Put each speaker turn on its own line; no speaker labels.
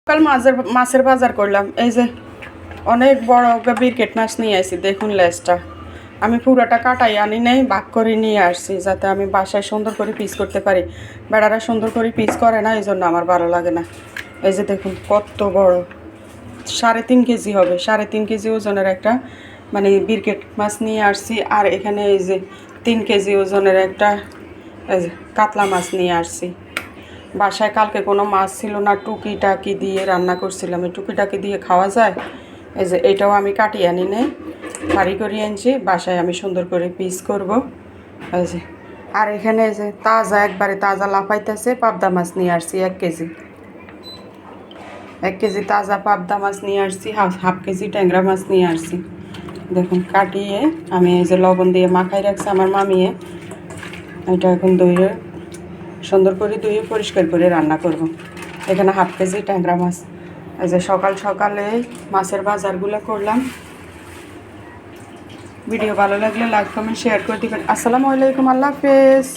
কাল মাছের বাজার করলাম। এই যে অনেক বড় বিরকেট মাছ নিয়ে আসি, দেখুন লেজটা। আমি পুরোটা কাটাই আনি নাই, ভাগ করে নিয়ে আসছি যাতে আমি বাসায় সুন্দর করে পিস করতে পারি। বেড়ারা সুন্দর করে পিস করে না, এই জন্য আমার ভালো লাগে না। এই যে দেখুন কত বড়, 3.5 কেজি হবে, 3.5 কেজি ওজনের একটা মানে বিরকেট মাছ নিয়ে আসছি। আর এখানে এই যে 3 কেজি ওজনের একটা কাতলা মাছ নিয়ে আসছি। বাসায় কালকে কোনো মাছ ছিল না, টুকি টাকি দিয়ে রান্না করছিলাম। এই টুকি টাকি দিয়ে খাওয়া যায়। এই যে এটাও আমি কাটিয়ে আনি নেই, ফাড়ি করে আনছি। বাসায় আমি সুন্দর করে পিস করব। এই যে আর এখানে এই যে তাজা, একবারে তাজা লাফাইতেছে পাবদা মাছ নিয়ে আসছি 1 কেজি। 1 কেজি তাজা পাবদা মাছ নিয়ে আসছি, হাফ কেজি ট্যাংরা মাছ নিয়ে আসছি। দেখুন কাটিয়ে আমি এই যে লবণ দিয়ে মাখাই রাখছি আমার মামিয়ে। এটা এখন ধুয়ে সুন্দর করে ধুয়ে পরিষ্কার করে রান্না করব। এখানে হাফ কেজি ট্যাংরা মাছ। এই যে সকাল সকালে মাছের বাজারগুলো করলাম। ভিডিও ভালো লাগলে লাইক কমেন্ট শেয়ার করে দিবেন। আসসালামু আলাইকুম, আল্লাহ হাফেজ।